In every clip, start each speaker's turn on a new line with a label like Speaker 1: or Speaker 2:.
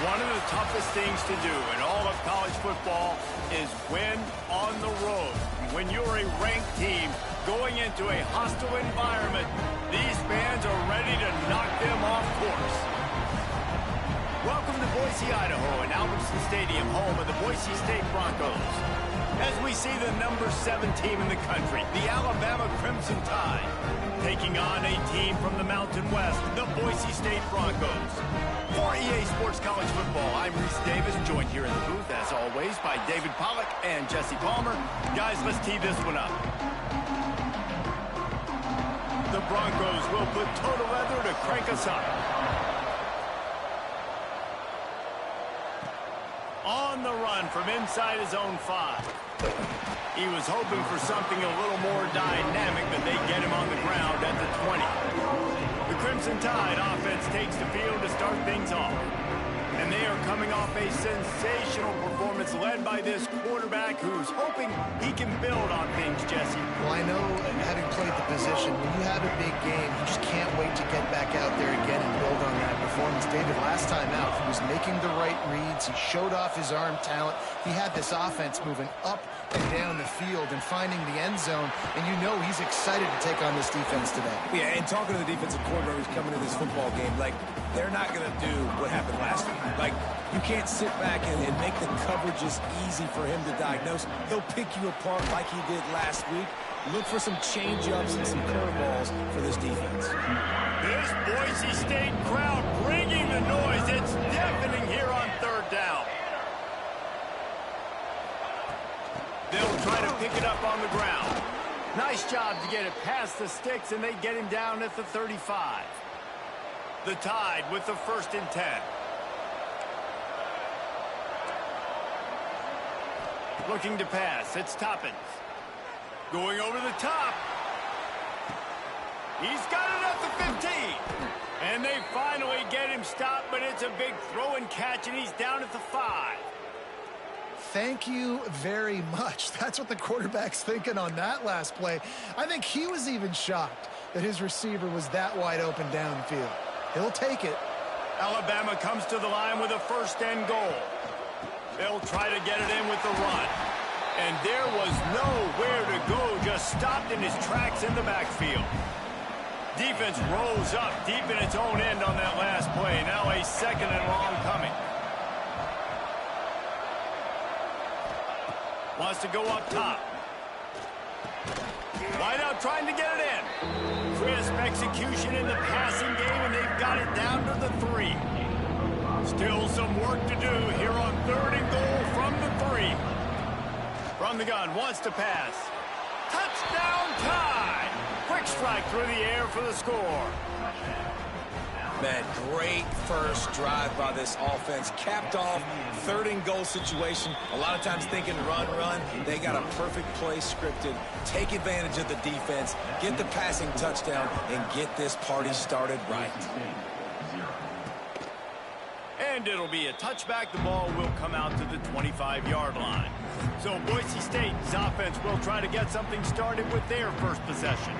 Speaker 1: One of the toughest things to do in all of college football is win on the road. When you're a ranked team going into a hostile environment, these fans are ready to knock them off course. Welcome to Boise, Idaho, and Albertson Stadium, home of the Boise State Broncos. As we see the number 7 team in the country, the Alabama Crimson Tide, taking on a team from the Mountain West, the Boise State Broncos. For EA Sports College Football, I'm Reese Davis, joined here in the booth, as always, by David Pollack and Jesse Palmer. Guys, let's tee this one up. The Broncos will put total leather to crank us up. On the run from inside his own 5. He was hoping for something a little more dynamic, but they get him on the ground at the 20. The Crimson Tide offense takes the field to start things off. And they are coming off a sensational performance led by this quarterback who's hoping he can build on things, Jesse.
Speaker 2: Well, I know, having played the position, when you have a big game, you just can't wait to get back out there again and build on that performance. David, last time out, he was making the right reads. He showed off his arm talent. He had this offense moving up and down the field and finding the end zone, and you know he's excited to take on this defense today.
Speaker 3: Yeah, and talking to the defensive coordinator who's coming to this football game, like, they're not going to do what happened last week. Like, you can't sit back and make the coverages easy for him to diagnose. He'll pick you apart like he did last week. Look for some change-ups and some curveballs for this defense.
Speaker 1: This Boise State crowd bringing the noise. It's deafening here on 3rd down. They'll try to pick it up on the ground. Nice job to get it past the sticks, and they get him down at the 35. The Tide with the 1st and 10. Looking to pass. It's Toppins. Going over the top. He's got it at the 15. And they finally get him stopped, but it's a big throw and catch, and he's down at the 5.
Speaker 2: Thank you very much. That's what the quarterback's thinking on that last play. I think he was even shocked that his receiver was that wide open downfield. He'll take it.
Speaker 1: Alabama comes to the line with a 1st and goal. They'll try to get it in with the run. And there was nowhere to go, just stopped in his tracks in the backfield. Defense rose up deep in its own end on that last play. Now a 2nd and long coming. Wants to go up top. Wide out trying to get it in. Crisp execution in the passing game, and they've got it down to the 3. Still some work to do here on 3rd and goal from the 3. From the gun, wants to pass. Touchdown Tide! Quick strike through the air for the score.
Speaker 3: Man, great first drive by this offense. Capped off, 3rd and goal situation. A lot of times thinking run. They got a perfect play scripted. Take advantage of the defense, get the passing touchdown, and get this party started right.
Speaker 1: And it'll be a touchback. The ball will come out to the 25-yard line. So Boise State's offense will try to get something started with their first possession.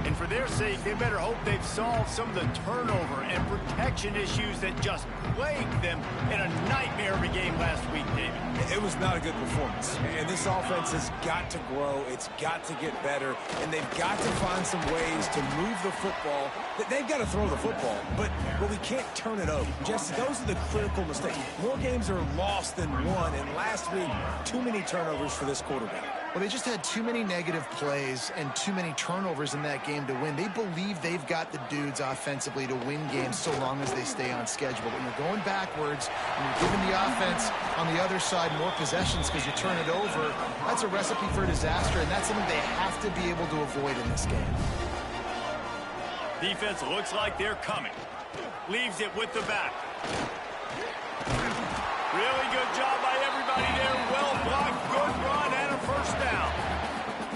Speaker 1: And for their sake, they better hope they've solved some of the turnover and protection issues that just plagued them in a nightmare of a game last week, David.
Speaker 3: It was not a good performance. And this offense has got to grow. It's got to get better. And they've got to find some ways to move the football. They've got to throw the football, but we can't turn it over. Jesse, those are the critical mistakes. More games are lost than won, and last week, too many turnovers for this quarterback.
Speaker 2: Well, they just had too many negative plays and too many turnovers in that game to win. They believe they've got the dudes offensively to win games so long as they stay on schedule. But when you're going backwards and you're giving the offense on the other side more possessions because you turn it over, that's a recipe for disaster, and that's something they have to be able to avoid in this game.
Speaker 1: Defense looks like they're coming. Leaves it with the back. Really good job by everybody there. Well blocked, good run, and a 1st down.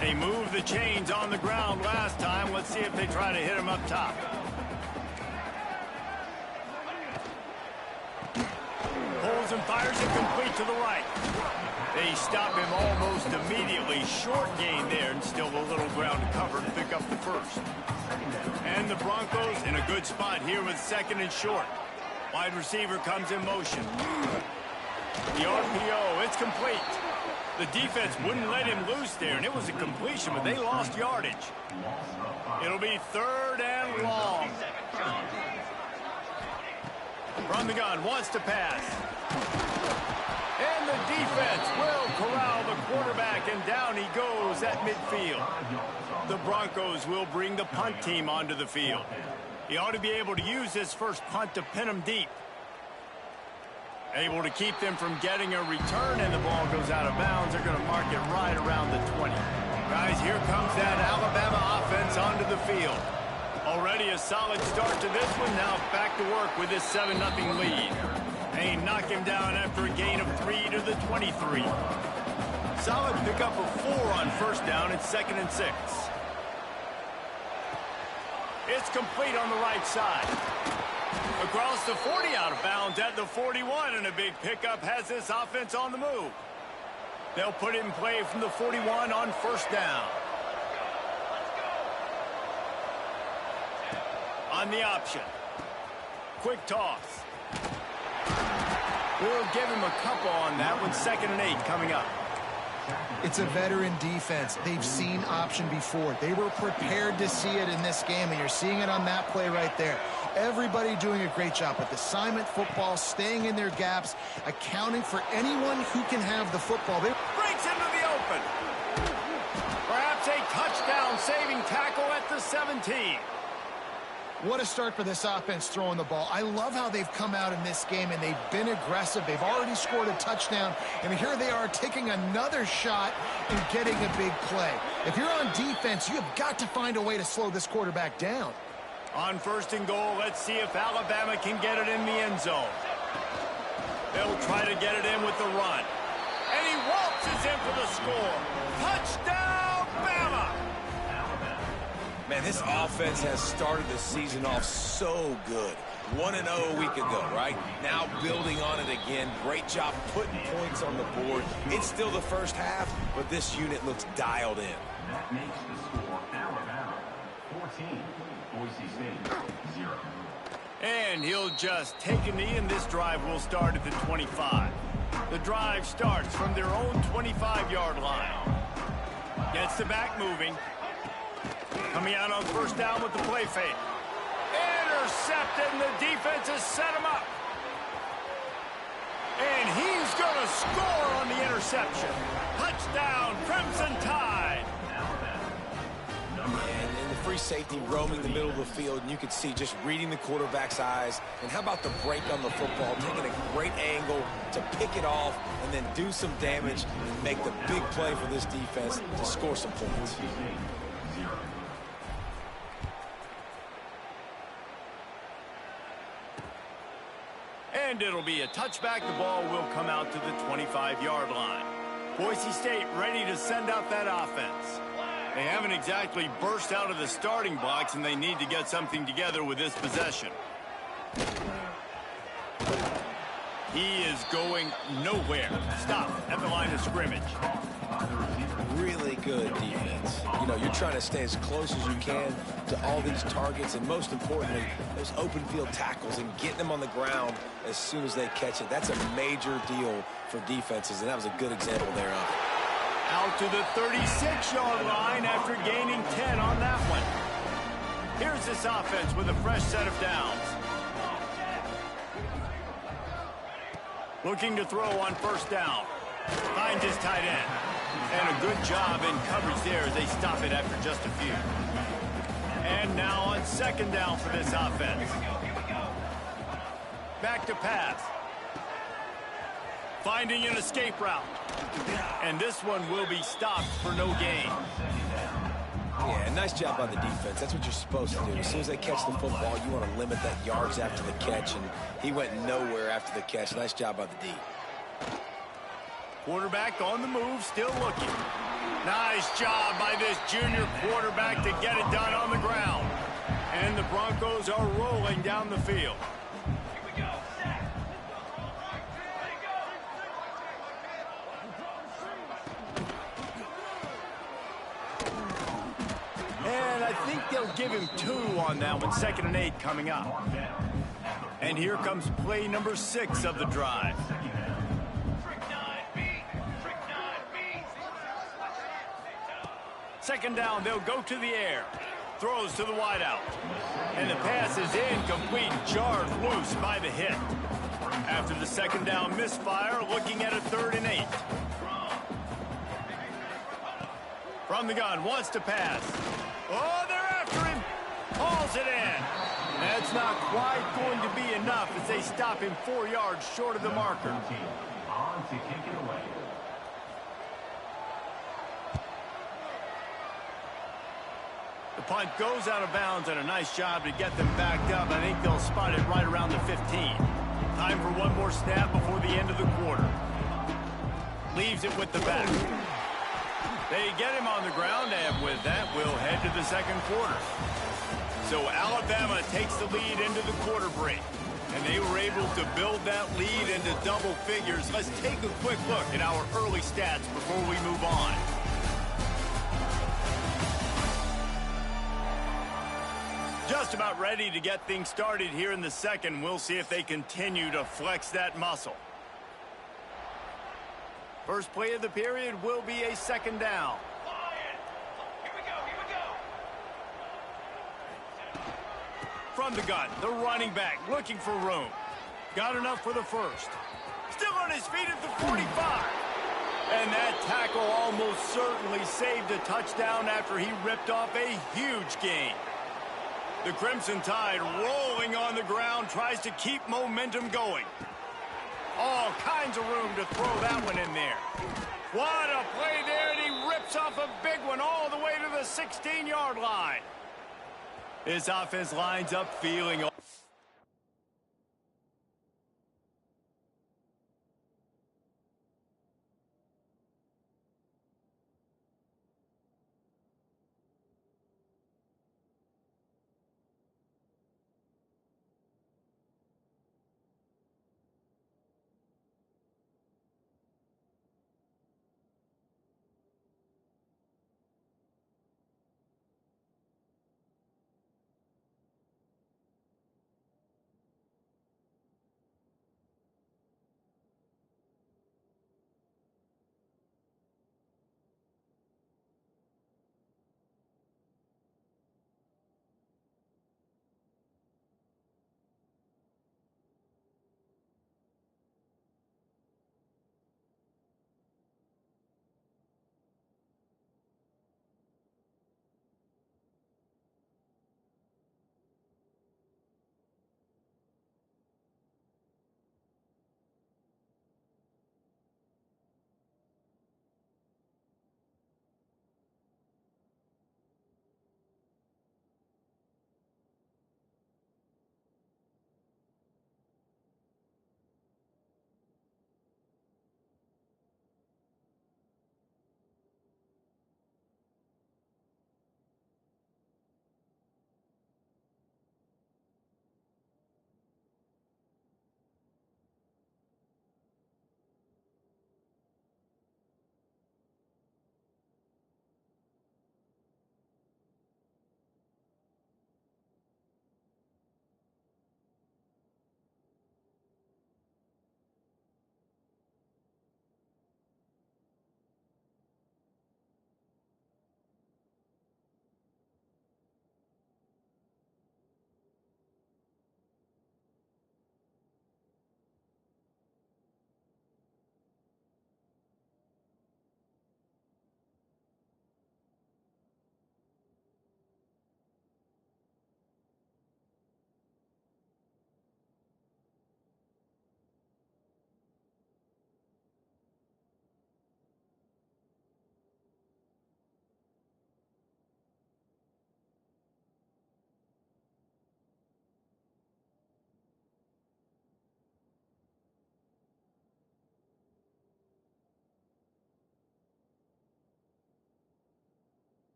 Speaker 1: They moved the chains on the ground last time. Let's see if they try to hit him up top. Pulls and fires it complete to the right. They stop him almost immediately. Short gain there, and still a little ground to cover to pick up the 1st. And the Broncos in a good spot here with 2nd and short. Wide receiver comes in motion. The RPO, it's complete. The defense wouldn't let him loose there, and it was a completion, but they lost yardage. It'll be 3rd and long. From the gun, wants to pass. And the defense will corral the quarterback, and down he goes at midfield. The Broncos will bring the punt team onto the field. He ought to be able to use this first punt to pin them deep. Able to keep them from getting a return, and the ball goes out of bounds. They're going to mark it right around the 20. Guys, here comes that Alabama offense onto the field. Already a solid start to this one. Now back to work with this 7-0 lead. They knock him down after a gain of 3 to the 23. Solid pickup of 4 on first down. It's 2nd and 6. It's complete on the right side. Across the 40, out of bounds at the 41, and a big pickup has this offense on the move. They'll put it in play from the 41 on first down. On the option. Quick toss. We'll give him a couple on that one. 2nd and 8 coming up.
Speaker 2: It's a veteran defense. They've seen option before. They were prepared to see it in this game, and you're seeing it on that play right there. Everybody doing a great job with assignment football, staying in their gaps, accounting for anyone who can have the football. They
Speaker 1: breaks into the open. Perhaps a touchdown-saving tackle at the 17.
Speaker 2: What a start for this offense throwing the ball. I love how they've come out in this game, and they've been aggressive. They've already scored a touchdown, and here they are taking another shot and getting a big play. If you're on defense, you have got to find a way to slow this quarterback down.
Speaker 1: On 1st and goal, let's see if Alabama can get it in the end zone. They'll try to get it in with the run. And he waltzes in for the score. Touchdown, Bama!
Speaker 3: Man, this offense has started the season off so good. 1-0 a week ago, right? Now building on it again. Great job putting points on the board. It's still the first half, but this unit looks dialed in.
Speaker 4: That makes the score Alabama 14, Boise State 0.
Speaker 1: And he'll just take a knee, and this drive will start at the 25. The drive starts from their own 25-yard line. Gets the back moving. Coming out on first down with the play fake. Intercepted, and the defense has set him up. And he's going to score on the interception. Touchdown, Crimson Tide.
Speaker 3: And the free safety roaming the middle of the field, and you could see just reading the quarterback's eyes. And how about the break on the football, taking a great angle to pick it off and then do some damage and make the big play for this defense to score some points.
Speaker 1: And it'll be a touchback. The ball will come out to the 25-yard line. Boise State ready to send out that offense. They haven't exactly burst out of the starting blocks, and they need to get something together with this possession. He is going nowhere. Stop at the line of scrimmage.
Speaker 3: Really good defense. You know, you're trying to stay as close as you can to all these targets, and most importantly, those open field tackles and getting them on the ground as soon as they catch it. That's a major deal for defenses, and that was a good example there of it.
Speaker 1: Out to the 36-yard line after gaining 10 on that one. Here's this offense with a fresh set of downs. Looking to throw on first down. Finds his tight end. And a good job in coverage there as they stop it after just a few. And now on second down for this offense. Back to pass. Finding an escape route. And this one will be stopped for no gain.
Speaker 3: Yeah, nice job by the defense. That's what you're supposed to do. As soon as they catch the football, you want to limit that yards after the catch, and he went nowhere after the catch. Nice job by the D.
Speaker 1: Quarterback on the move, still looking. Nice job by this junior quarterback to get it done on the ground. And the Broncos are rolling down the field. And I think they'll give him 2 on that one. 2nd and 8 coming up. And And here comes play number 6 of the drive. Second down, they'll go to the air. Throws to the wideout. And the pass is incomplete, jarred loose by the hit. After the second down misfire, looking at a 3rd and 8. From the gun, wants to pass. Oh, they're after him. Hauls it in. That's not quite going to be enough as they stop him 4 yards short of the marker.
Speaker 4: On to kick it away.
Speaker 1: The punt goes out of bounds, and a nice job to get them backed up. I think they'll spot it right around the 15. Time for one more snap before the end of the quarter. Leaves it with the back. They get him on the ground, and with that, we'll head to the second quarter. So Alabama takes the lead into the quarter break, and they were able to build that lead into double figures. Let's take a quick look at our early stats before we move on. Just about ready to get things started here in the second. We'll see if they continue to flex that muscle. First play of the period will be a second down.
Speaker 4: Here we go.
Speaker 1: From the gun, the running back looking for room. Got enough for the first. Still on his feet at the 45. And that tackle almost certainly saved a touchdown after he ripped off a huge gain. The Crimson Tide rolling on the ground, tries to keep momentum going. All kinds of room to throw that one in there. What a play there, and he rips off a big one all the way to the 16-yard line. His offense lines up feeling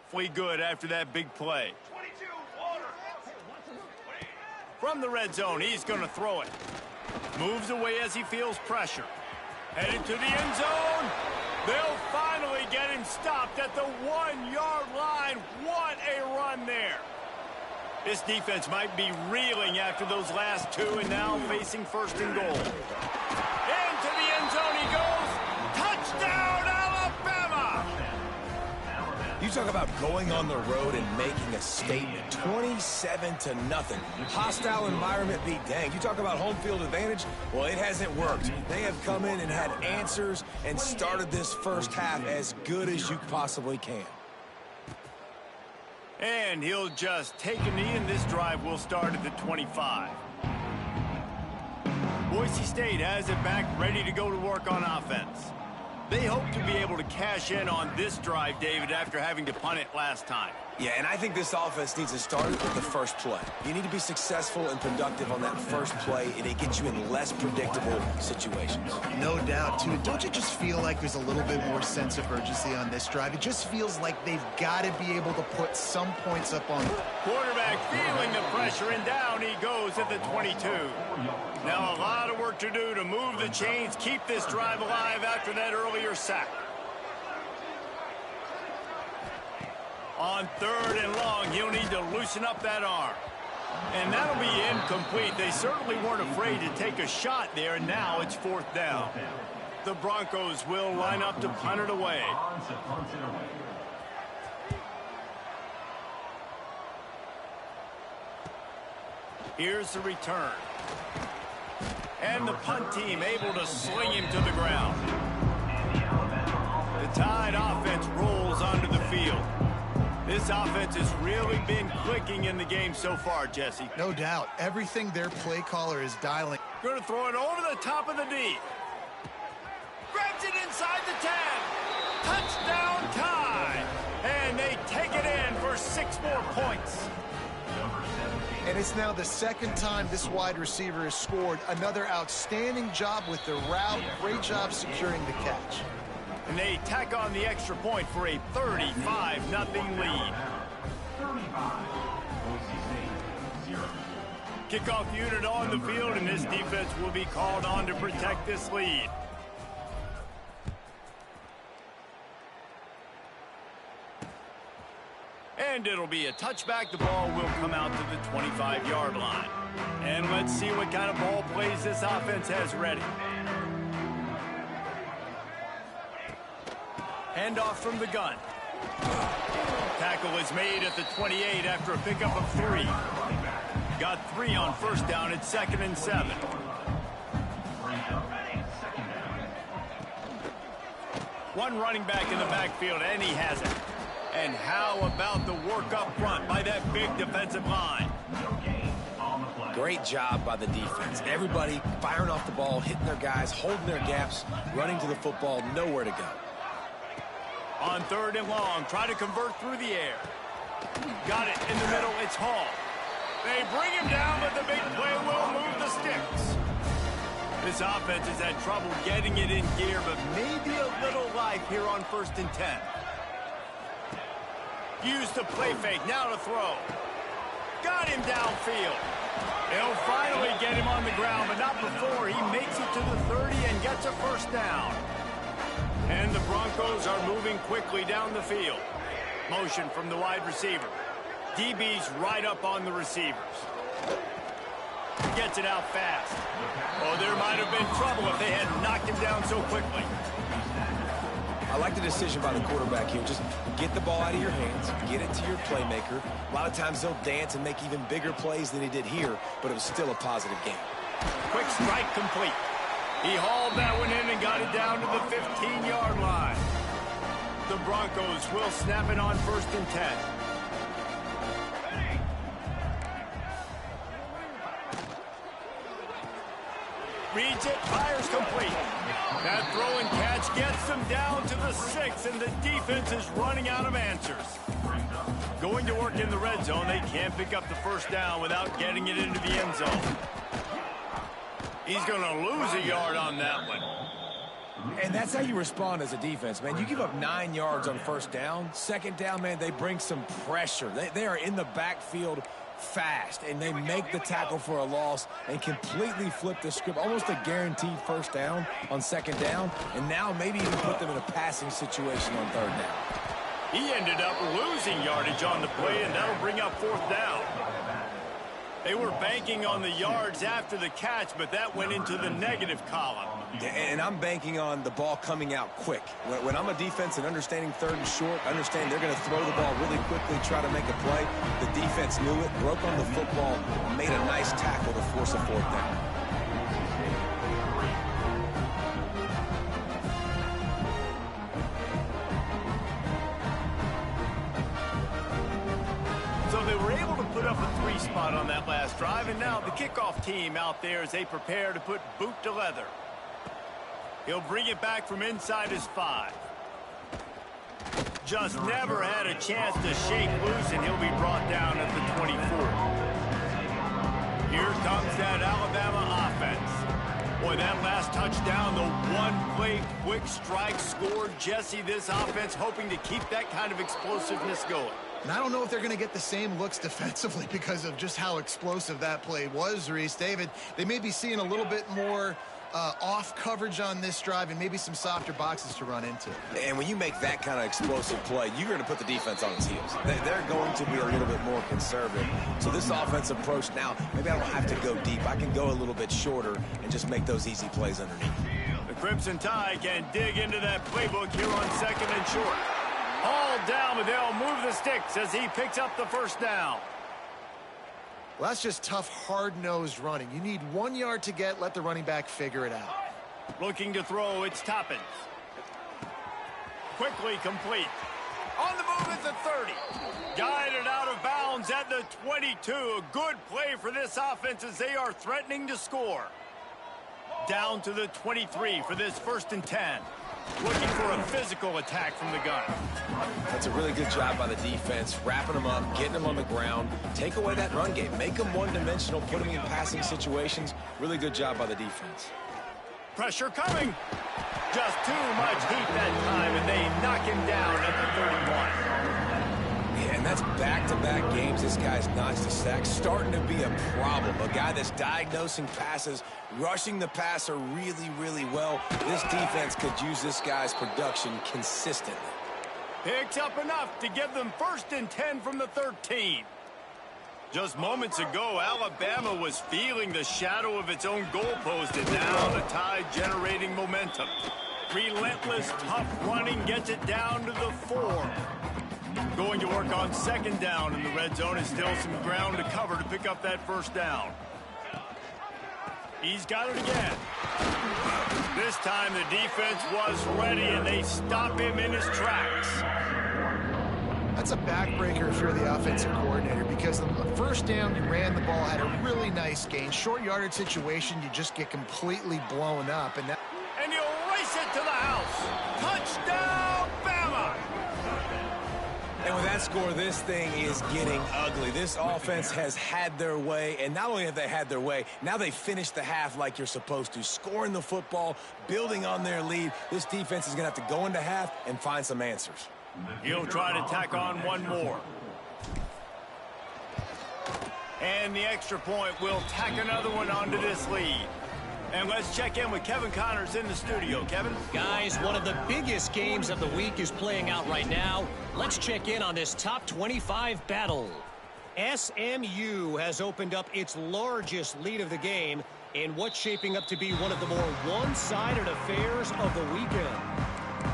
Speaker 1: awfully good after that big play. From the red zone, he's going to throw it. Moves away as he feels pressure. Headed to the end zone. They'll finally get him stopped at the 1-yard line. What a run there. This defense might be reeling after those last two and now facing first and goal. Into the end zone he goes. Touchdown, Alabama!
Speaker 3: You talk about going on the road and making a statement. 27-0. Hostile environment be danged. You talk about home field advantage. Well, it hasn't worked. They have come in and had answers and started this first half as good as you possibly can.
Speaker 1: And he'll just take a knee, and this drive will start at the 25. Boise State has it back, ready to go to work on offense. They hope to be able to cash in on this drive, David, after having to punt it last time.
Speaker 3: Yeah, and I think this offense needs to start with the first play. You need to be successful and productive on that first play, and it gets you in less predictable situations.
Speaker 2: No doubt, too. Don't you just feel like there's a little bit more sense of urgency on this drive? It just feels like they've got to be able to put some points up on it.
Speaker 1: Quarterback feeling the pressure, and down he goes at the 22. Now a lot of work to do to move the chains, keep this drive alive after that earlier sack. On 3rd and long, he'll need to loosen up that arm. And that'll be incomplete. They certainly weren't afraid to take a shot there, and now it's 4th down. The Broncos will line up to punt it away. Here's the return. And the punt team able to sling him to the ground. The Tide offense rolls onto the field. This offense has really been clicking in the game so far, Jesse.
Speaker 2: No doubt. Everything their play caller is dialing.
Speaker 1: Going to throw it over the top of the D. Grabs it inside the 10. Touchdown Tide. And they take it in for 6 more points.
Speaker 2: And it's now the second time this wide receiver has scored. Another outstanding job with the route. Great job securing the catch.
Speaker 1: And they tack on the extra point for a 35-0 lead. Kickoff unit on the field, and this defense will be called on to protect this lead. And it'll be a touchback. The ball will come out to the 25-yard line. And let's see what kind of ball plays this offense has ready. Handoff from the gun. Tackle is made at the 28 after a pickup of 3. Got 3 on first down at 2nd and 7. One running back in the backfield, and he has it. And how about the work up front by that big defensive line?
Speaker 3: Great job by the defense. Everybody firing off the ball, hitting their guys, holding their gaps, running to the football, nowhere to go.
Speaker 1: On 3rd and long, try to convert through the air. Got it in the middle, it's Hall. They bring him down, but the big play will move the sticks. This offense has had trouble getting it in gear, but maybe a little life here on 1st and 10. Use the play fake, now to throw. Got him downfield. They'll finally get him on the ground, but not before he makes it to the 30 and gets a first down. And the Broncos are moving quickly down the field. Motion from the wide receiver. DB's right up on the receivers. Gets it out fast. Oh, there might have been trouble if they had knocked him down so quickly.
Speaker 3: I like the decision by the quarterback here. Just get the ball out of your hands, get it to your playmaker. A lot of times they'll dance and make even bigger plays than he did here, but it was still a positive game.
Speaker 1: Quick strike complete. He hauled that one in and got it down to the 15-yard line. The Broncos will snap it on 1st and 10. Reads it, fires complete. That throw and catch gets them down to the 6, and the defense is running out of answers. Going to work in the red zone, they can't pick up the first down without getting it into the end zone. He's going to lose a yard on that one.
Speaker 3: And that's how you respond as a defense, man. You give up 9 yards on first down. Second down, man, they bring some pressure. They are in the backfield fast, and they make the tackle for a loss and completely flip the script. Almost a guaranteed first down on second down, and now maybe even put them in a passing situation on third down.
Speaker 1: He ended up losing yardage on the play, and that'll bring up fourth down. They were banking on the yards after the catch, but that went into the negative column.
Speaker 3: And I'm banking on the ball coming out quick. When I'm a defense and understanding third and short, understand they're going to throw the ball really quickly, try to make a play. The defense knew it, broke on the football, made a nice tackle to force a fourth down.
Speaker 1: So they were able to put up a 3 spot on that last drive, and now the kickoff team out there as they prepare to put boot to leather. He'll bring it back from inside his 5. Just never had a chance to shake loose, and he'll be brought down at the 24. Here comes that Alabama offense. Boy, that last touchdown, the one-play quick strike scored. Jesse, this offense hoping to keep that kind of explosiveness going.
Speaker 2: And I don't know if they're going to get the same looks defensively because of just how explosive that play was, Reese. David, they may be seeing a little bit more off coverage on this drive and maybe some softer boxes to run into.
Speaker 3: And when you make that kind of explosive play, you're going to put the defense on its heels. They're going to be a little bit more conservative. So this offensive approach now, maybe I don't have to go deep. I can go a little bit shorter and just make those easy plays underneath.
Speaker 1: The Crimson Tide can dig into that playbook here on second and short. Hauled down, but they'll move the sticks as he picks up the first down.
Speaker 2: Well, that's just tough, hard-nosed running. You need 1 yard to get, let the running back figure it out.
Speaker 1: Looking to throw, it's Toppins. Quickly complete. On the move at the 30. Guided out of bounds at the 22. A good play for this offense as they are threatening to score. Down to the 23 for this 1st and 10. Looking for a physical attack from the gun.
Speaker 3: That's a really good job by the defense, wrapping them up, getting them on the ground. Take away that run game. Make them one-dimensional, put them in passing situations. Really good job by the defense.
Speaker 1: Pressure coming. Just too much heat that time, and they knock him down at the 31.
Speaker 3: Yeah, and that's back-to-back games. This guy's notched a sack, starting to be a problem. A guy that's diagnosing passes, rushing the passer really, really well. This defense could use this guy's production consistently.
Speaker 1: Picks up enough to give them 1st and 10 from the 13. Just moments ago, Alabama was feeling the shadow of its own goalpost, and now the Tide generating momentum. Relentless, tough running gets it down to the 4. Going to work on 2nd down, and the red zone is still some ground to cover to pick up that 1st down. He's got it again. This time the defense was ready, and they stop him in his tracks.
Speaker 2: That's a backbreaker if you're the offensive coordinator, because on the 1st down, you ran the ball, had a really nice gain. Short yardage situation, you just get completely blown up. And
Speaker 1: you race it to the house. Touchdown, Bama!
Speaker 3: And with that score, this thing is getting ugly. This offense has had their way, and not only have they had their way, now they finished the half like you're supposed to, scoring the football, building on their lead. This defense is going to have to go into half and find some answers.
Speaker 1: He'll try to tack on one more. And the extra point will tack another one onto this lead. And let's check in with Kevin Connors in the studio. Kevin?
Speaker 5: Guys, one of the biggest games of the week is playing out right now. Let's check in on this top 25 battle. SMU has opened up its largest lead of the game in what's shaping up to be one of the more one-sided affairs of the weekend.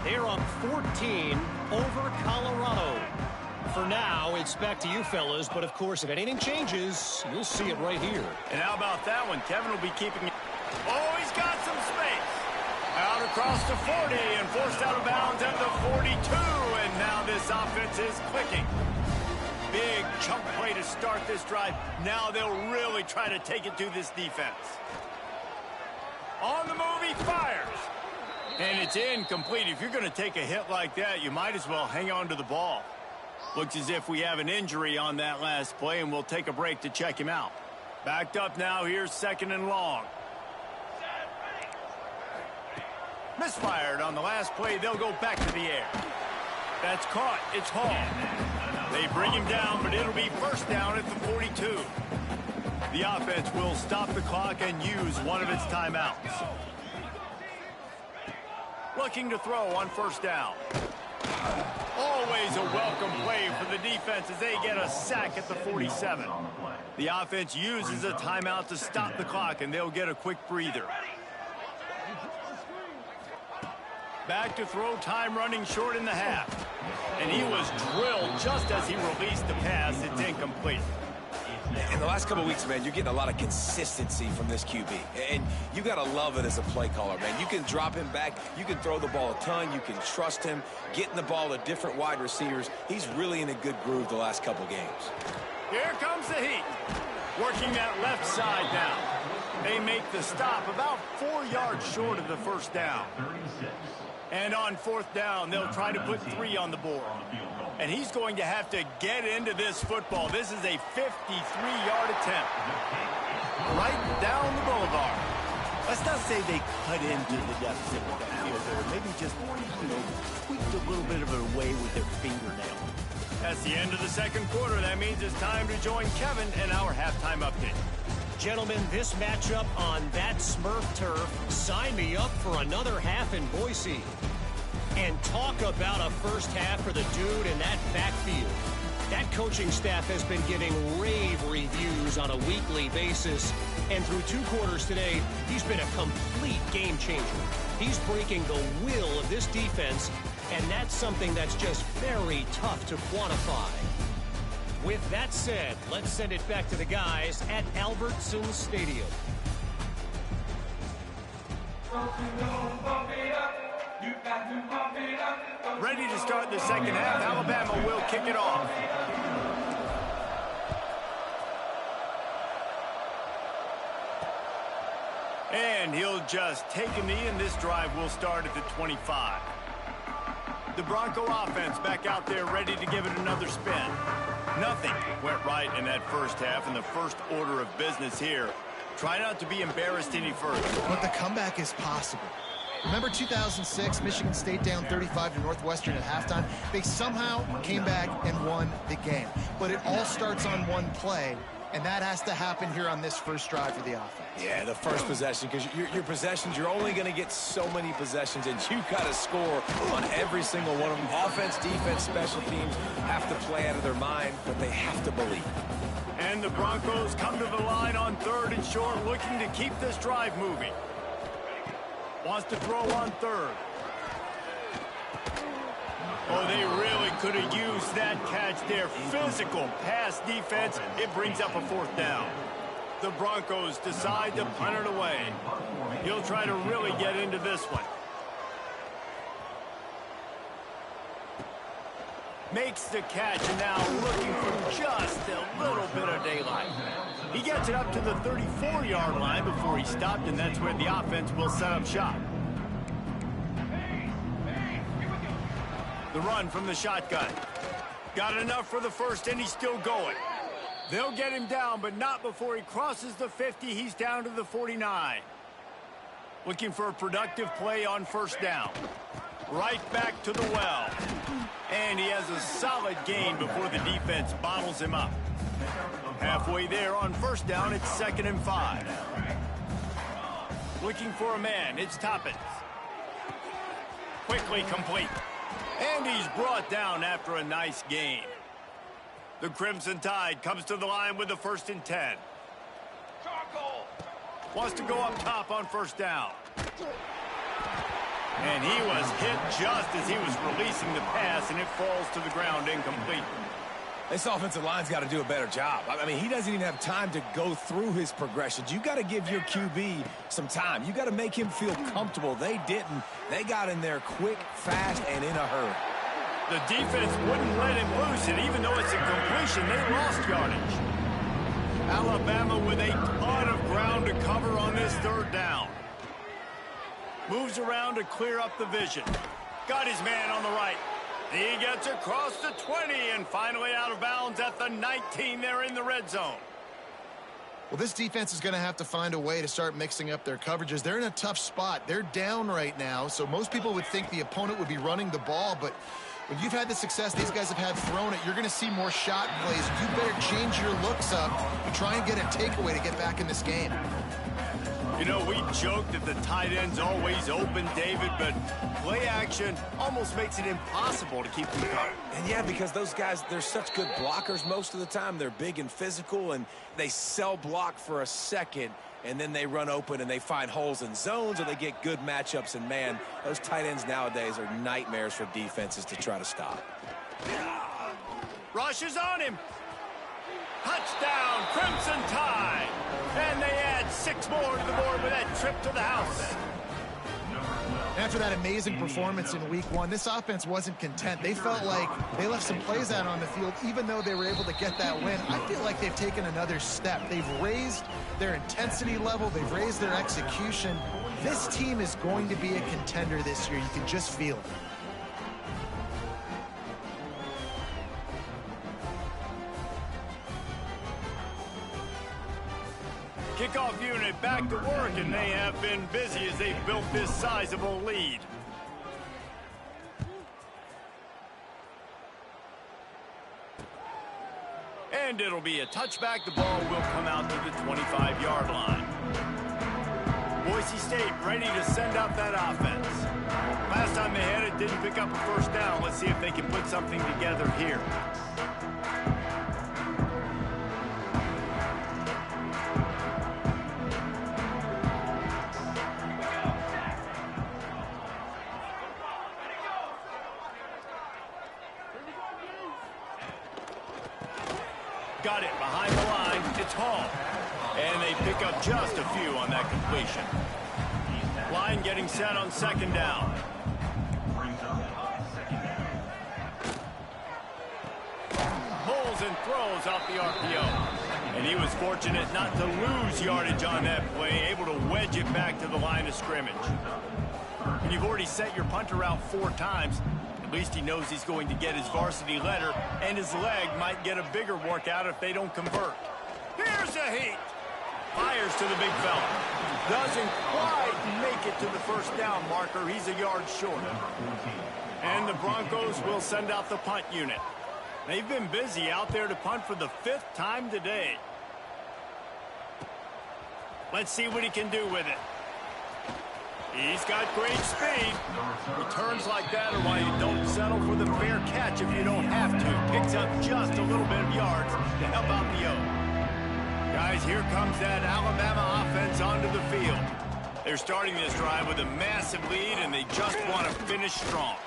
Speaker 5: They're up 14 over Colorado. For now, it's back to you fellas, but of course, if anything changes, you'll see it right here.
Speaker 1: And how about that one? Kevin will be keeping it. Oh, he's got some space. Out across the 40 and forced out of bounds at the 42. And now this offense is clicking. Big chunk play to start this drive. Now they'll really try to take it to this defense. On the move, he fires. And it's incomplete. If you're going to take a hit like that, you might as well hang on to the ball. Looks as if we have an injury on that last play, and we'll take a break to check him out. Backed up now. Here's 2nd and long. Misfired on the last play. They'll go back to the air. That's caught. It's Hall. They bring him down, but it'll be first down at the 42. The offense will stop the clock and use one of its timeouts. Looking to throw on first down. Always a welcome play for the defense as they get a sack at the 47. The offense uses a timeout to stop the clock, and they'll get a quick breather. Back to throw, time running short in the half. And he was drilled just as he released the pass. It's incomplete.
Speaker 3: In the last couple of weeks, man, you're getting a lot of consistency from this QB. And you got to love it as a play caller, man. You can drop him back. You can throw the ball a ton. You can trust him. Getting the ball to different wide receivers. He's really in a good groove the last couple games.
Speaker 1: Here comes the heat. Working that left side now. They make the stop about 4 yards short of the first down. And on fourth down, they'll try to put 3 on the board. And he's going to have to get into this football. This is a 53-yard attempt. Right down the boulevard. Let's not say they cut into the deficit with that field goal. Maybe just, tweaked a little bit of it away with their fingernail. That's the end of the second quarter. That means it's time to join Kevin and our halftime update.
Speaker 5: Gentlemen, this matchup on that Smurf turf, sign me up for another half in Boise. And talk about a first half for the dude in that backfield. That coaching staff has been getting rave reviews on a weekly basis. And through 2 quarters today, he's been a complete game changer. He's breaking the will of this defense, and that's something that's just very tough to quantify. With that said, let's send it back to the guys at Albertson Stadium.
Speaker 1: Ready to start the second half. Alabama will kick it off. And he'll just take a knee, and this drive will start at the 25. The Bronco offense back out there ready to give it another spin. Nothing went right in that first half, and the first order of business here. Try not to be embarrassed any further.
Speaker 2: But the comeback is possible. Remember 2006, Michigan State down 35 to Northwestern at halftime? They somehow came back and won the game. But it all starts on one play, and that has to happen here on this first drive for the offense.
Speaker 3: Yeah, the first possession, because your possessions, you're only going to get so many possessions, and you got to score on every single one of them. Offense, defense, special teams have to play out of their mind, but they have to believe.
Speaker 1: And the Broncos come to the line on 3rd and short, looking to keep this drive moving. Wants to throw on 3rd. Oh, they really could have used that catch there. Physical pass defense. It brings up a 4th down. The Broncos decide to punt it away. He'll try to really get into this one. Makes the catch, and now looking for just a little bit of daylight. He gets it up to the 34-yard line before he stopped, and that's where the offense will set up shop. The run from the shotgun. Got enough for the first, and he's still going. They'll get him down, but not before he crosses the 50. He's down to the 49. Looking for a productive play on first down. Right back to the well. And he has a solid gain before the defense bottles him up. Halfway there on first down, it's 2nd and 5. Looking for a man, it's Toppins. Quickly complete. And he's brought down after a nice gain. The Crimson Tide comes to the line with the 1st and 10. Wants to go up top on first down. And he was hit just as he was releasing the pass, and it falls to the ground incomplete.
Speaker 3: This offensive line's got to do a better job. I mean, he doesn't even have time to go through his progressions. You got to give your QB some time. You got to make him feel comfortable. They didn't. They got in there quick, fast, and in a hurry.
Speaker 1: The defense wouldn't let him loose, and even though it's a completion, they lost yardage. Alabama with a ton of ground to cover on this 3rd down. Moves around to clear up the vision. Got his man on the right. He gets across the 20 and finally out of bounds at the 19. They're in the red zone.
Speaker 2: Well, this defense is going to have to find a way to start mixing up their coverages. They're in a tough spot. They're down right now, so most people would think the opponent would be running the ball, but when you've had the success these guys have had throwing it, you're going to see more shot plays. You better change your looks up and try and get a takeaway to get back in this game.
Speaker 1: You know, we joke that the tight end's always open, David, but play action almost makes it impossible to keep them covered.
Speaker 3: And yeah, because those guys, they're such good blockers most of the time. They're big and physical, and they sell block for a second, and then they run open and they find holes in zones, or they get good matchups. And man, those tight ends nowadays are nightmares for defenses to try to stop.
Speaker 1: Rush is on him. Touchdown, Crimson Tide. And they add 6 more to the board with that trip to the house.
Speaker 2: After that amazing performance in week 1, this offense wasn't content. They felt like they left some plays out on the field, even though they were able to get that win. I feel like they've taken another step. They've raised their intensity level. They've raised their execution. This team is going to be a contender this year. You can just feel it.
Speaker 1: Kickoff unit back to work, and they have been busy as they've built this sizable lead. And it'll be a touchback. The ball will come out to the 25-yard line. Boise State ready to send out that offense. Last time they had it, didn't pick up a first down. Let's see if they can put something together here. Got it behind the line. It's Hall. And they pick up just a few on that completion. Line getting set on second down. Pulls and throws off the RPO. And he was fortunate not to lose yardage on that play, able to wedge it back to the line of scrimmage. And you've already set your punter out 4 times. At least he knows he's going to get his varsity letter, and his leg might get a bigger workout if they don't convert. Here's a heat. Fires to the big fella. Doesn't quite make it to the first down marker. He's a yard short. And the Broncos will send out the punt unit. They've been busy out there to punt for the 5th time today. Let's see what he can do with it. He's got great speed. Returns like that are why you don't settle for the fair catch if you don't have to. Picks up just a little bit of yards to help out the O. Guys, here comes that Alabama offense onto the field. They're starting this drive with a massive lead, and they just want to finish strong.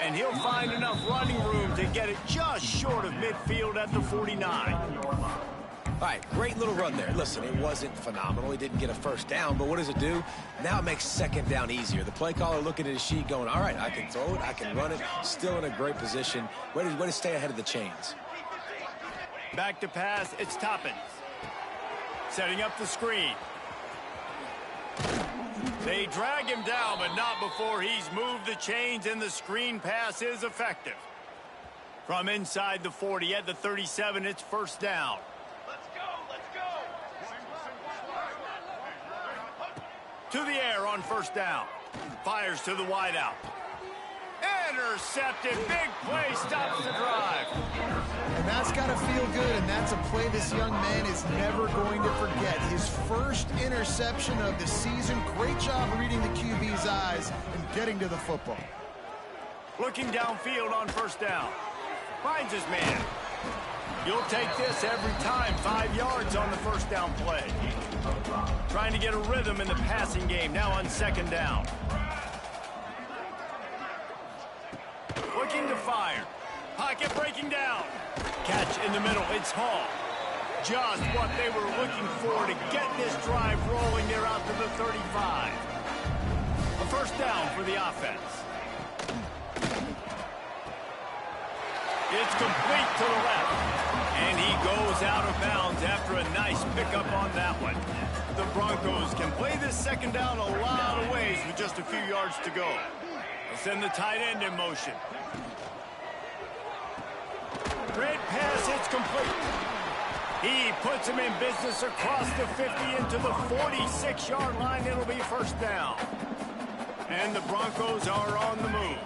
Speaker 1: And he'll find enough running room to get it just short of midfield at the 49.
Speaker 3: All right, great little run there. Listen, it wasn't phenomenal. He didn't get a first down, but what does it do? Now it makes second down easier. The play caller looking at his sheet going, all right, I can throw it, I can run it. Still in a great position. Way to stay ahead of the chains.
Speaker 1: Back to pass, it's Toppins. Setting up the screen. They drag him down, but not before he's moved the chains, and the screen pass is effective. From inside the 40 at the 37, it's first down. To the air on first down. Fires to the wideout. Intercepted. Big play stops the drive.
Speaker 2: And that's got to feel good, and that's a play this young man is never going to forget. His first interception of the season. Great job reading the QB's eyes and getting to the football.
Speaker 1: Looking downfield on first down. Finds his man. You'll take this every time. 5 yards on the first down play. Trying to get a rhythm in the passing game. Now on second down. Looking to fire. Pocket breaking down. Catch in the middle. It's Hall. Just what they were looking for to get this drive rolling. They're out to the 35. A first down for the offense. It's complete to the left. And he goes out of bounds after a nice pickup on that one. The Broncos can play this second down a lot of ways with just a few yards to go. They'll send the tight end in motion. Great pass, it's complete. He puts him in business across the 50 into the 46-yard line. It'll be first down. And the Broncos are on the move.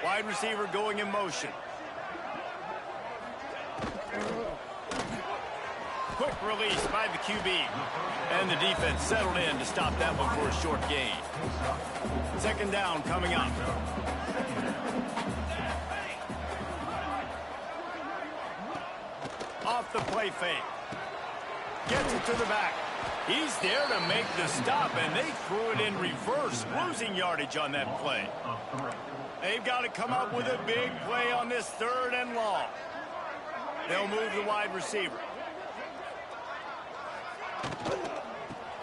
Speaker 1: Wide receiver going in motion. Quick release by the QB. And the defense settled in to stop that one for a short gain. Second down coming up. Off the play fake. Gets it to the back. He's there to make the stop, and they threw it in reverse, losing yardage on that play. They've got to come up with a big play on this 3rd and long. They'll move the wide receiver.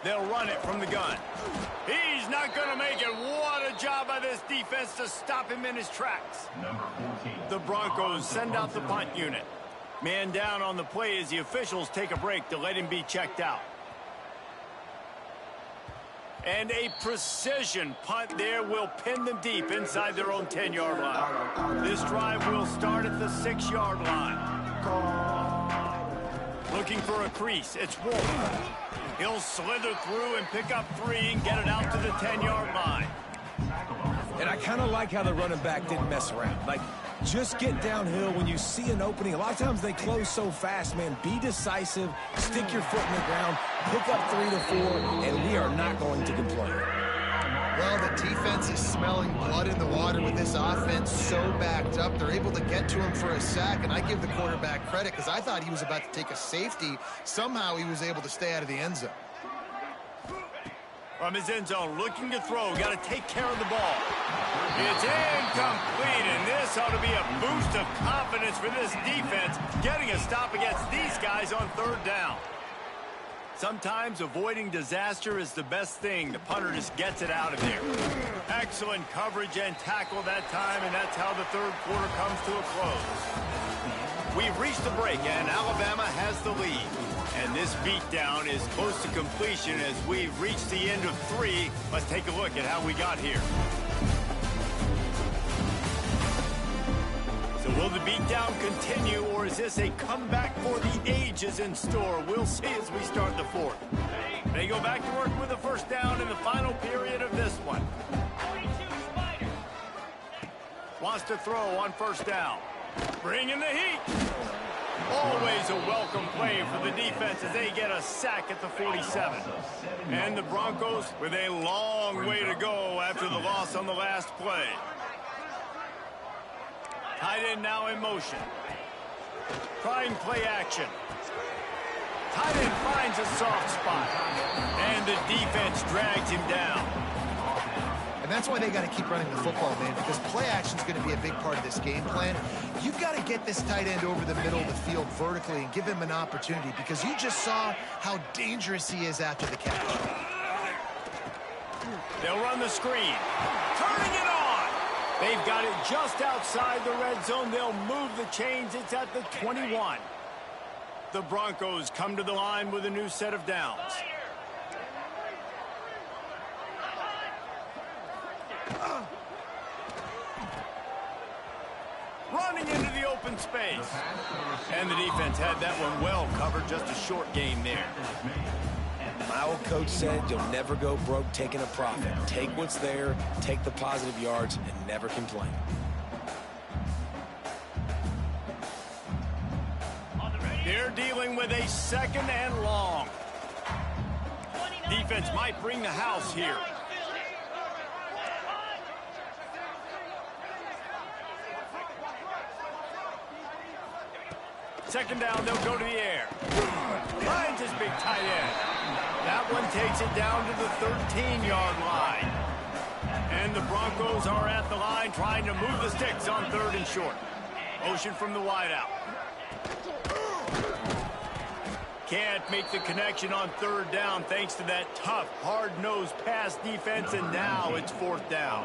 Speaker 1: They'll run it from the gun. He's not going to make it. What a job by this defense to stop him in his tracks. The Broncos send out the punt unit. Man down on the play as the officials take a break to let him be checked out. And a precision punt there will pin them deep inside their own 10-yard line. This drive will start at the 6-yard line. Looking for a crease. It's Wolf. He'll slither through and pick up 3 and get it out to the 10-yard line.
Speaker 3: And I kind of like how the running back didn't mess around. Like, just get downhill when you see an opening. A lot of times they close so fast, man. Be decisive, stick your foot in the ground, pick up 3 to 4, and we are not going to complain.
Speaker 2: Well, the defense is smelling blood in the water with this offense so backed up. They're able to get to him for a sack, and I give the quarterback credit because I thought he was about to take a safety. Somehow he was able to stay out of the end zone.
Speaker 1: From his end zone, looking to throw. Got to take care of the ball. It's incomplete, and this ought to be a boost of confidence for this defense, getting a stop against these guys on 3rd down. Sometimes avoiding disaster is the best thing. The punter just gets it out of there. Excellent coverage and tackle that time, and that's how the 3rd quarter comes to a close. We've reached the break, and Alabama has the lead. And this beatdown is close to completion as we've reached the end of 3. Let's take a look at how we got here. So will the beatdown continue, or is this a comeback for the ages in store? We'll see as we start the 4th. They go back to work with a first down in the final period of this one. Wants to throw on first down. Bring in the heat. Always a welcome play for the defense as they get a sack at the 47. And the Broncos with a long way to go after the loss on the last play. Tight end now in motion. Trying play action. Tight end finds a soft spot. And the defense drags him down.
Speaker 2: And that's why they got to keep running the football, man, because play action is going to be a big part of this game plan. You've got to get this tight end over the middle of the field vertically and give him an opportunity, because you just saw how dangerous he is after the catch.
Speaker 1: They'll run the screen. Turning it on. They've got it just outside the red zone. They'll move the chains. It's at the 21. The Broncos come to the line with a new set of downs. Running into the open space. And the defense had that one well covered. Just a short gain there.
Speaker 3: My old coach said you'll never go broke taking a profit. Take what's there, take the positive yards, and never complain.
Speaker 1: They're dealing with a 2nd and long. Defense might bring the house here. Second down, they'll go to the air. Finds his big tight end. That one takes it down to the 13-yard line. And the Broncos are at the line trying to move the sticks on 3rd and short. Motion from the wideout. Can't make the connection on 3rd down thanks to that tough, hard-nosed pass defense, and now it's 4th down.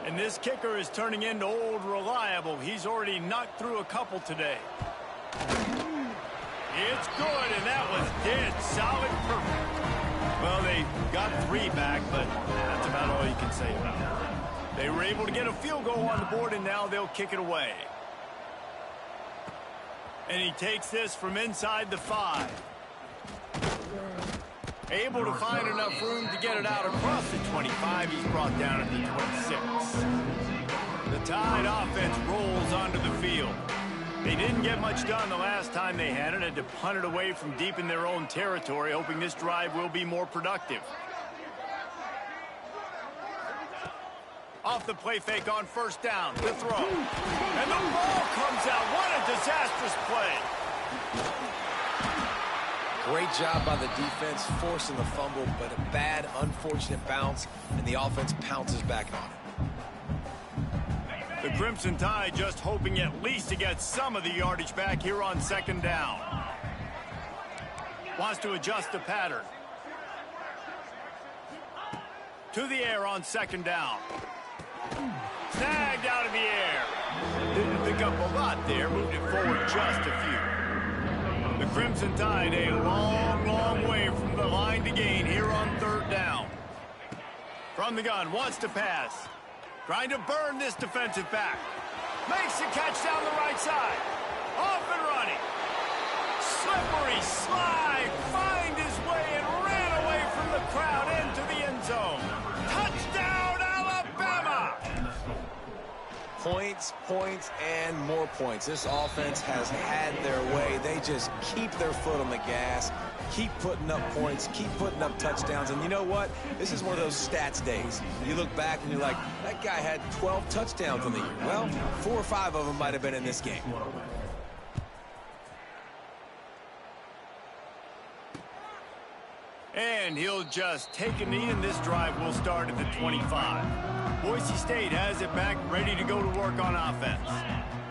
Speaker 1: And this kicker is turning into old reliable. He's already knocked through a couple today. It's good, and that was dead solid. Well, they got 3 back, but that's about all you can say about it. They were able to get a field goal on the board, and now they'll kick it away. And he takes this from inside the 5. Able to find enough room to get it out across the 25. He's brought down at the 26. The Tide offense rolls onto the field. They didn't get much done the last time they had it. Had to punt it away from deep in their own territory, hoping this drive will be more productive. Off the play fake on first down. The throw. And the ball comes out. What a disastrous play.
Speaker 3: Great job by the defense, forcing the fumble, but a bad, unfortunate bounce, and the offense pounces back on it.
Speaker 1: The Crimson Tide just hoping at least to get some of the yardage back here on second down. Wants to adjust the pattern. To the air on second down. Snagged out of the air. Didn't pick up a lot there. Moved it forward just a few. The Crimson Tide a long, long way from the line to gain here on third down. From the gun, wants to pass. Trying to burn this defensive back. Makes the catch down the right side. Off and running. Slippery slide. Find his way and ran away from the crowd into the end zone. Touchdown, Alabama!
Speaker 3: Points, points, and more points. This offense has had their way. They just keep their foot on the gas, keep putting up points, keep putting up touchdowns. And you know what? This is one of those stats days. You look back and you're like, that guy had 12 touchdowns in the year. Well, 4 or 5 of them might have been in this game.
Speaker 1: And he'll just take a knee, and this drive will start at the 25. Boise State has it back, ready to go to work on offense.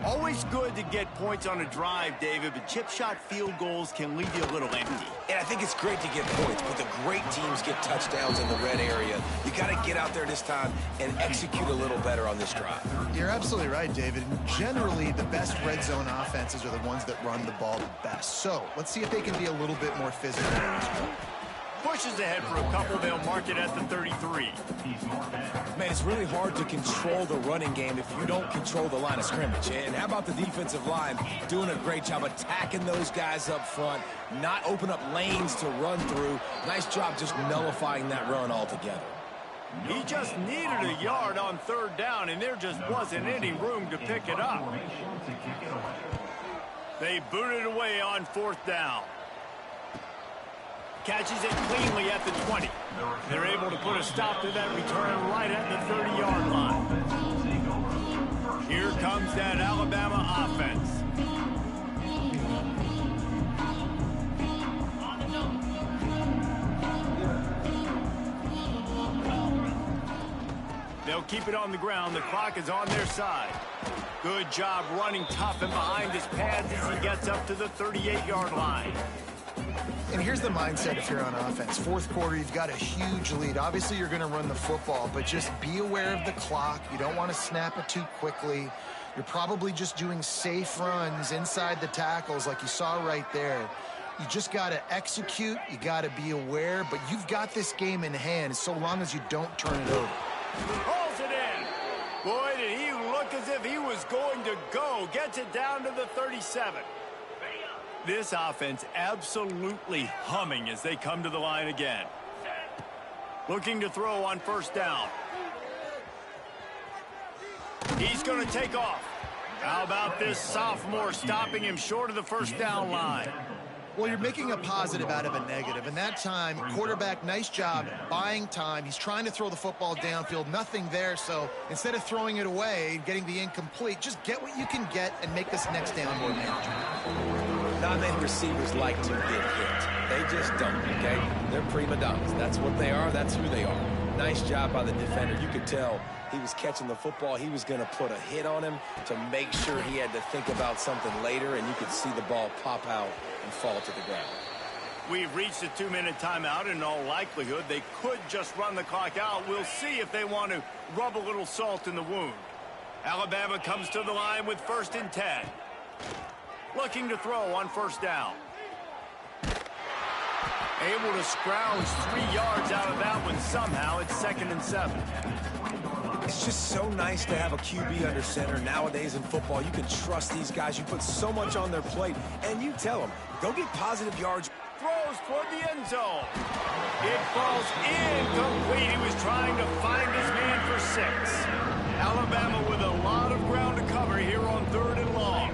Speaker 1: Always good to get points on a drive, David, but chip shot field goals can leave you a little empty.
Speaker 3: And I think it's great to get points, but the great teams get touchdowns in the red area. You got to get out there this time and execute a little better on this drive.
Speaker 2: You're absolutely right, David. Generally, the best red zone offenses are the ones that run the ball the best. So let's see if they can be a little bit more physical in this one.
Speaker 1: Pushes ahead for a couple. They'll mark it at the 33.
Speaker 3: Man, it's really hard to control the running game if you don't control the line of scrimmage. And how about the defensive line doing a great job attacking those guys up front, not open up lanes to run through. Nice job just nullifying that run altogether.
Speaker 1: He just needed a yard on third down, and there just wasn't any room to pick it up. They booted away on fourth down. Catches it cleanly at the 20. They're able to put a stop to that return right at the 30-yard line. Here comes that Alabama offense. They'll keep it on the ground. The clock is on their side. Good job running tough and behind his pads as he gets up to the 38-yard line.
Speaker 2: And here's the mindset if you're on offense. Fourth quarter, you've got a huge lead. Obviously, you're going to run the football, but just be aware of the clock. You don't want to snap it too quickly. You're probably just doing safe runs inside the tackles like you saw right there. You just got to execute. You got to be aware, but you've got this game in hand so long as you don't turn it over.
Speaker 1: Pulls it in. Boy, did he look as if he was going to go. Gets it down to the 37. This offense absolutely humming as they come to the line again. Looking to throw on first down. He's going to take off. How about this sophomore stopping him short of the first down line?
Speaker 2: Well, you're making a positive out of a negative. And that time, quarterback, nice job buying time. He's trying to throw the football downfield. Nothing there. So instead of throwing it away, getting the incomplete, just get what you can get and make this next down more manageable.
Speaker 3: Not many receivers like to get hit. They just don't, okay? They're prima donnas. That's what they are. That's who they are. Nice job by the defender. You could tell he was catching the football. He was going to put a hit on him to make sure he had to think about something later, and you could see the ball pop out and fall to the ground.
Speaker 1: We've reached a 2-minute timeout. In all likelihood, they could just run the clock out. We'll see if they want to rub a little salt in the wound. Alabama comes to the line with 1st and 10. Looking to throw on first down. Able to scrounge 3 yards out of that one somehow. It's 2nd and 7.
Speaker 3: It's just so nice to have a QB under center. Nowadays in football, you can trust these guys. You put so much on their plate, and you tell them, go get positive yards.
Speaker 1: Throws toward the end zone. It falls incomplete. He was trying to find his man for 6. Alabama with a lot of ground to cover here on 3rd and long.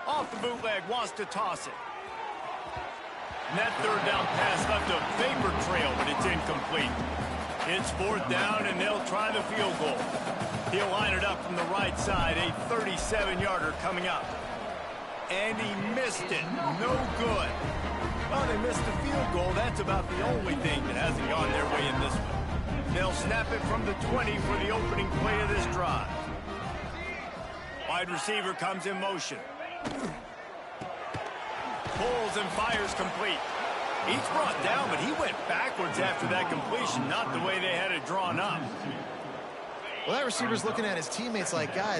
Speaker 1: Off the bootleg, wants to toss it. And that 3rd down pass left a vapor trail, but it's incomplete. It's 4th down, and they'll try the field goal. He'll line it up from the right side, a 37-yarder coming up. And he missed it. No good. Well, they missed the field goal. That's about the only thing that hasn't gone their way in this one. They'll snap it from the 20 for the opening play of this drive. Wide receiver comes in motion. Pulls and fires complete. He's brought down, but he went backwards after that completion, not the way they had it drawn up.
Speaker 2: Well, that receiver's looking at his teammates like, guys,